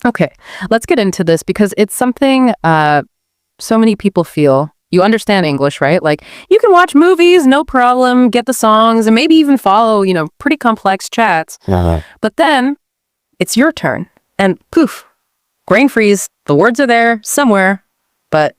Okay, let's get into this because it's something so many people feel. You understand English, right? Like you can watch movies, no problem, get the songs, and maybe even follow, pretty complex chats. But then it's your turn, and poof, brain freeze. The words are there somewhere, but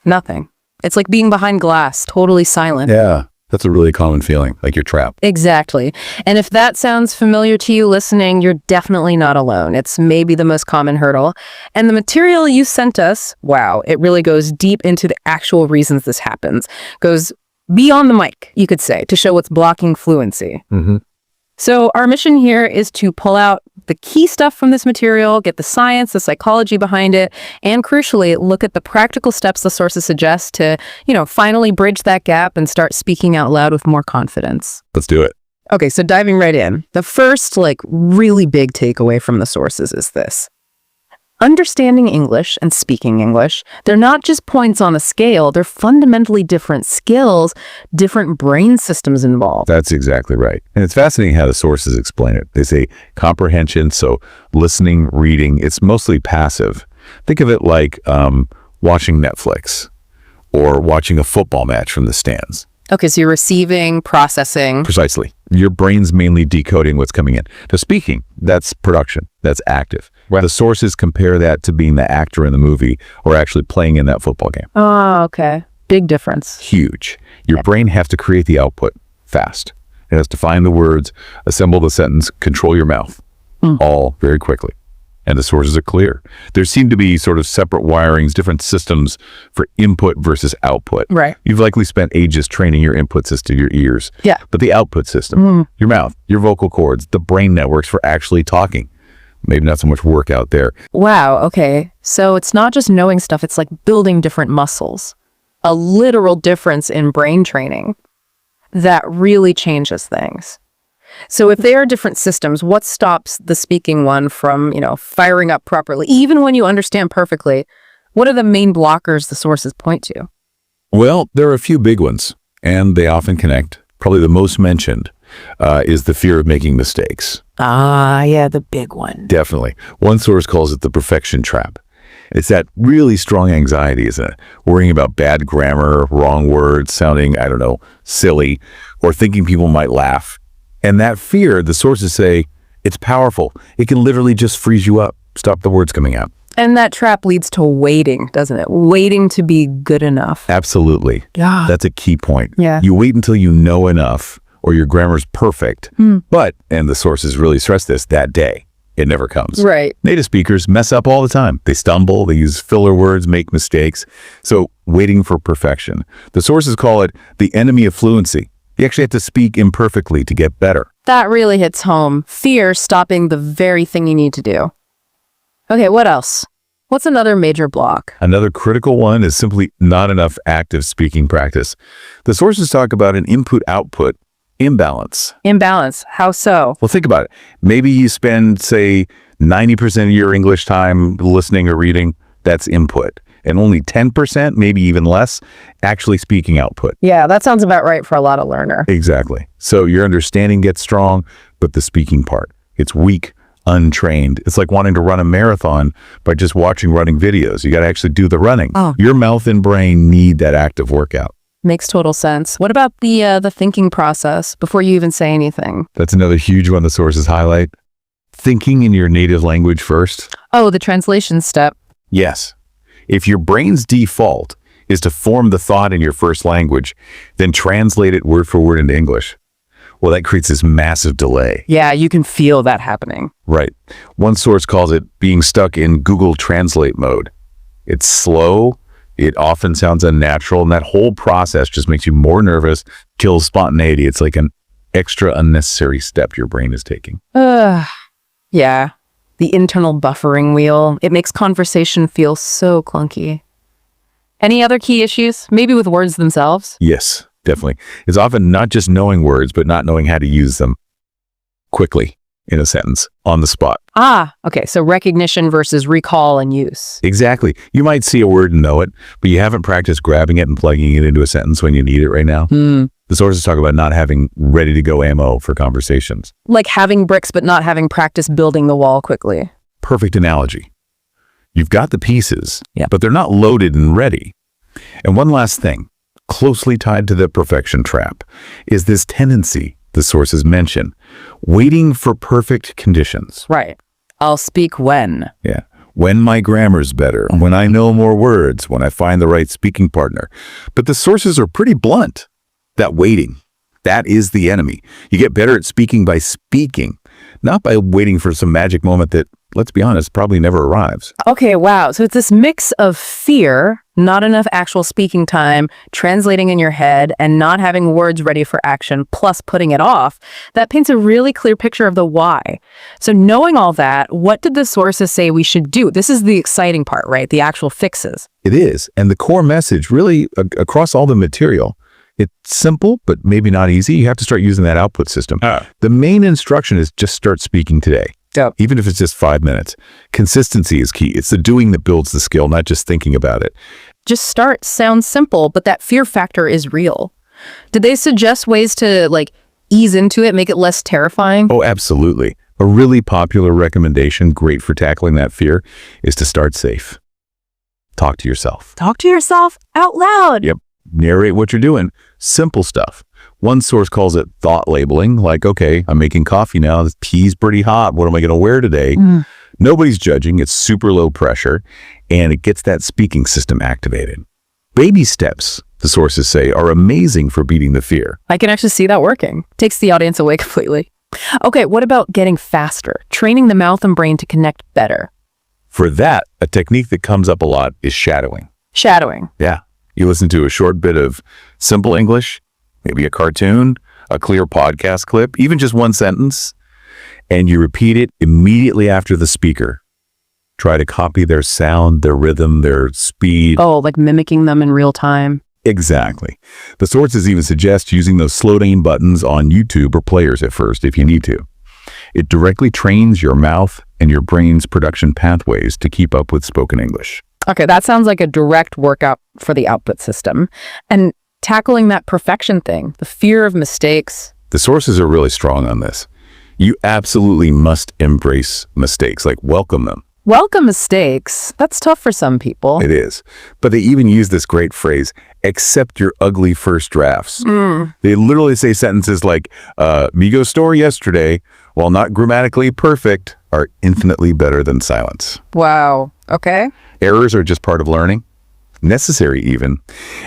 nothing. It's like being behind glass, totally silent. Yeah, that's a really common feeling, like you're trapped. Exactly. And if that sounds familiar to you listening, you're definitely not alone. It's maybe the most common hurdle. And the material you sent us, wow, it really goes deep into the actual reasons this happens. Goes beyond the mic, you could say, to show what's blocking fluency. So our mission here is to pull out the key stuff from this material, get the science, the psychology behind it, and crucially, look at the practical steps the sources suggest to, finally bridge that gap and start speaking out loud with more confidence. Let's do it. Okay, so diving right in. The first, really big takeaway from the sources is this. Understanding English and speaking English, they're not just points on a scale, they're fundamentally different skills, different brain systems involved. That's exactly right. And it's fascinating how the sources explain it. They say comprehension, so listening, reading, it's mostly passive. Think of it like watching Netflix or watching a football match from the stands. Okay, so you're receiving, processing. Precisely. Your brain's mainly decoding what's coming in. Now, speaking, that's production. That's active. Right. The sources compare that to being the actor in the movie or actually playing in that football game. Oh, okay. Big difference. Huge. Your brain has to create the output fast. It has to find the words, assemble the sentence, control your mouth, all very quickly. And the sources are clear. There seem to be sort of separate wirings, different systems for input versus output. Right. You've likely spent ages training your input system, your ears. Yeah. But the output system, your mouth, your vocal cords, the brain networks for actually talking. Maybe not so much work out there. Wow, okay. So it's not just knowing stuff, it's like building different muscles. A literal difference in brain training that really changes things. So if they are different systems, what stops the speaking one from, firing up properly? Even when you understand perfectly, what are the main blockers the sources point to? Well, there are a few big ones, and they often connect. Probably the most mentioned is the fear of making mistakes. Ah, yeah, the big one. Definitely. One source calls it the perfection trap. It's that really strong anxiety, isn't it? Worrying about bad grammar, wrong words, sounding, silly, or thinking people might laugh. And that fear, the sources say, it's powerful. It can literally just freeze you up, stop the words coming out. And that trap leads to waiting, doesn't it? Waiting to be good enough. Absolutely. Yeah. That's a key point. Yeah. You wait until you know enough or your grammar's perfect. But, and the sources really stress this, that day, it never comes. Right. Native speakers mess up all the time. They stumble, they use filler words, make mistakes. So waiting for perfection. The sources call it the enemy of fluency. You actually have to speak imperfectly to get better. That really hits home. Fear stopping the very thing you need to do. Okay, what else? What's another major block? Another critical one is simply not enough active speaking practice. The sources talk about an input-output imbalance. Imbalance. How so? Well, think about it. Maybe you spend, say, 90% of your English time listening or reading. That's input. And only 10%, maybe even less, actually speaking output. Yeah, that sounds about right for a lot of learner. Exactly. So your understanding gets strong, but the speaking part, it's weak, untrained. It's like wanting to run a marathon by just watching running videos. You got to actually do the running. Your mouth and brain need that active workout. Makes total sense. What about the thinking process before you even say anything? That's another huge one the sources highlight. Thinking in your native language first. Oh, the translation step. Yes. If your brain's default is to form the thought in your first language, then translate it word for word into English. Well, that creates this massive delay. Yeah, you can feel that happening. Right. One source calls it being stuck in Google Translate mode. It's slow. It often sounds unnatural. And that whole process just makes you more nervous, kills spontaneity. It's like an extra unnecessary step your brain is taking. Yeah. The internal buffering wheel. It makes conversation feel so clunky. Any other key issues? Maybe with words themselves? Yes, definitely. It's often not just knowing words, but not knowing how to use them quickly in a sentence, on the spot. Okay. So recognition versus recall and use. Exactly. You might see a word and know it, but you haven't practiced grabbing it and plugging it into a sentence when you need it right now. The sources talk about not having ready-to-go ammo for conversations. Like having bricks, but not having practiced building the wall quickly. perfect analogy. You've got the pieces, Yeah. but they're not loaded and ready. And one last thing, closely tied to the perfection trap, is this tendency the sources mention, waiting for perfect conditions. Right. I'll speak when. Yeah. When my grammar's better, when I know more words, when I find the right speaking partner. But the sources are pretty blunt. That waiting, that is the enemy. You get better at speaking by speaking, not by waiting for some magic moment that, let's be honest, probably never arrives. Okay, wow. So it's this mix of fear, not enough actual speaking time, translating in your head, and not having words ready for action, plus putting it off, that paints a really clear picture of the why. So knowing all that, what did the sources say we should do? This is the exciting part, right? The actual fixes. It is. And the core message, really, across all the material, it's simple, but maybe not easy. You have to start using that output system. The main instruction is just start speaking today. Dope. Even if it's just 5 minutes. Consistency is key. It's the doing that builds the skill, not just thinking about it. Just start sounds simple, but that fear factor is real. Did they suggest ways to ease into it, make it less terrifying? Oh, absolutely. A really popular recommendation, great for tackling that fear, is to start safe. Talk to yourself. Talk to yourself out loud. Yep. Narrate what you're doing. Simple stuff. One source calls it thought labeling, like, okay, I'm making coffee now. The tea's pretty hot. What am I going to wear today? Nobody's judging. It's super low pressure, and it gets that speaking system activated. Baby steps, the sources say, are amazing for beating the fear. I can actually see that working. Takes the audience away completely. Okay, what about getting faster? Training the mouth and brain to connect better. For that, a technique that comes up a lot is shadowing. Shadowing. Yeah. You listen to a short bit of simple English, maybe a cartoon, a clear podcast clip, even just one sentence, and you repeat it immediately after the speaker. Try to copy their sound, their rhythm, their speed. Oh, like mimicking them in real time. Exactly. The sources even suggest using those slow down buttons on YouTube or players at first if you need to. It directly trains your mouth and your brain's production pathways to keep up with spoken English. Okay, that sounds like a direct workout for the output system. And tackling that perfection thing, the fear of mistakes. The sources are really strong on this. You absolutely must embrace mistakes, welcome them. Welcome mistakes. That's tough for some people. It is. But they even use this great phrase, accept your ugly first drafts. They literally say sentences like, Migo's story yesterday, while not grammatically perfect, are infinitely better than silence. Wow. Okay. Errors are just part of learning, necessary even.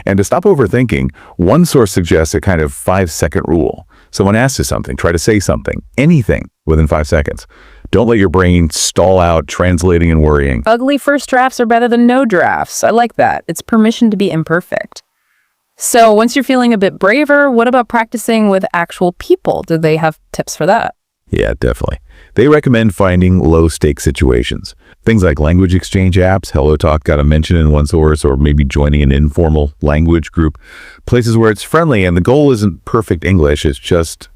And to stop overthinking, one source suggests a kind of 5-second rule. Someone asks you something, try to say something, anything within 5 seconds. Don't let your brain stall out translating and worrying. Ugly first drafts are better than no drafts. I like that. It's permission to be imperfect. So once you're feeling a bit braver, what about practicing with actual people? Do they have tips for that? Yeah, definitely. They recommend finding low-stake situations. Things like language exchange apps, HelloTalk got a mention in one source, or maybe joining an informal language group. Places where it's friendly and the goal isn't perfect English, it's just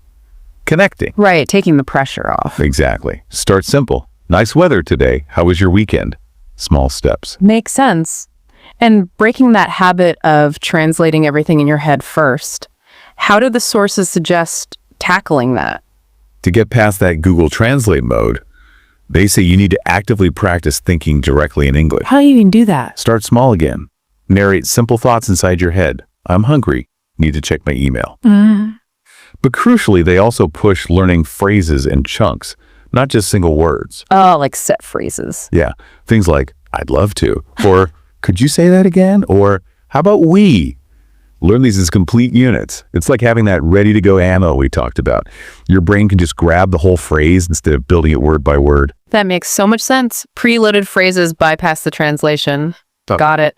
connecting. Right, taking the pressure off. Exactly. Start simple. Nice weather today. How was your weekend? Small steps. Makes sense. And breaking that habit of translating everything in your head first, how do the sources suggest tackling that? To get past that Google Translate mode, they say you need to actively practice thinking directly in English. How do you even do that? Start small again. Narrate simple thoughts inside your head. I'm hungry. Need to check my email. But crucially, they also push learning phrases in chunks, not just single words. Oh, like set phrases. Yeah. Things like, I'd love to, or could you say that again? Or how about we? Learn these as complete units. It's like having that ready-to-go ammo we talked about. Your brain can just grab the whole phrase instead of building it word by word. That makes so much sense. Preloaded phrases bypass the translation. Oh. Got it.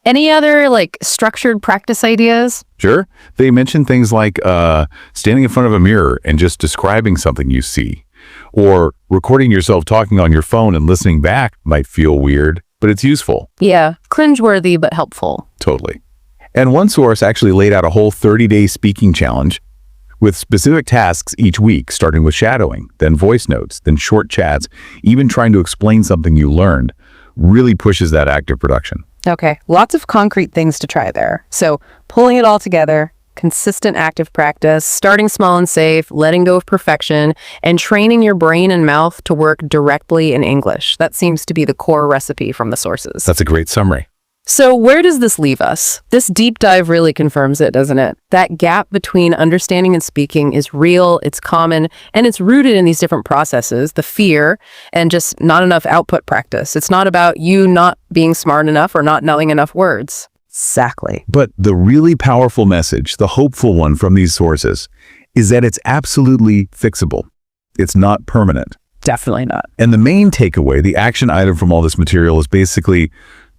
Any other structured practice ideas? Sure. They mention things like standing in front of a mirror and just describing something you see. Or recording yourself talking on your phone and listening back might feel weird, but it's useful. Yeah, cringeworthy but helpful. Totally. And one source actually laid out a whole 30-day speaking challenge with specific tasks each week, starting with shadowing, then voice notes, then short chats, even trying to explain something you learned. Really pushes that active production. Okay, lots of concrete things to try there. So pulling it all together, consistent active practice, starting small and safe, letting go of perfection, and training your brain and mouth to work directly in English. That seems to be the core recipe from the sources. That's a great summary. So where does this leave us? This deep dive really confirms it, doesn't it? That gap between understanding and speaking is real, it's common, and it's rooted in these different processes, the fear and just not enough output practice. It's not about you not being smart enough or not knowing enough words. Exactly. But the really powerful message, the hopeful one from these sources, is that it's absolutely fixable. It's not permanent. Definitely not. And the main takeaway, the action item from all this material is basically,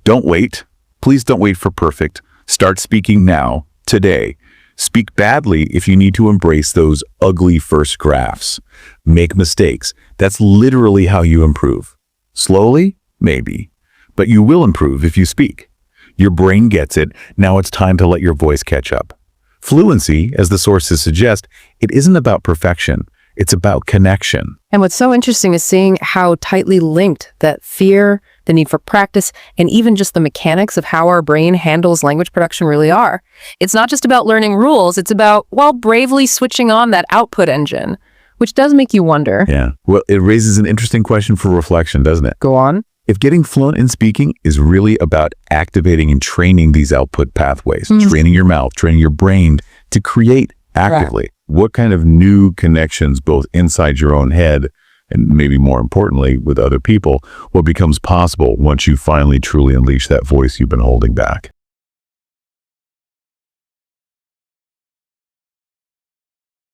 don't wait. Please don't wait for perfect. Start speaking now, today. Speak badly if you need to embrace those ugly first drafts. Make mistakes. That's literally how you improve. Slowly? Maybe. But you will improve if you speak. Your brain gets it. Now it's time to let your voice catch up. Fluency, as the sources suggest, it isn't about perfection. It's about connection. And what's so interesting is seeing how tightly linked that fear, the need for practice, and even just the mechanics of how our brain handles language production really are. It's not just about learning rules, it's about, well, bravely switching on that output engine, which does make you wonder. Yeah. Well, it raises an interesting question for reflection, doesn't it? Go on. If getting fluent in speaking is really about activating and training these output pathways, training your mouth, training your brain to create actively, what kind of new connections, both inside your own head and maybe more importantly with other people, what becomes possible once you finally truly unleash that voice you've been holding back?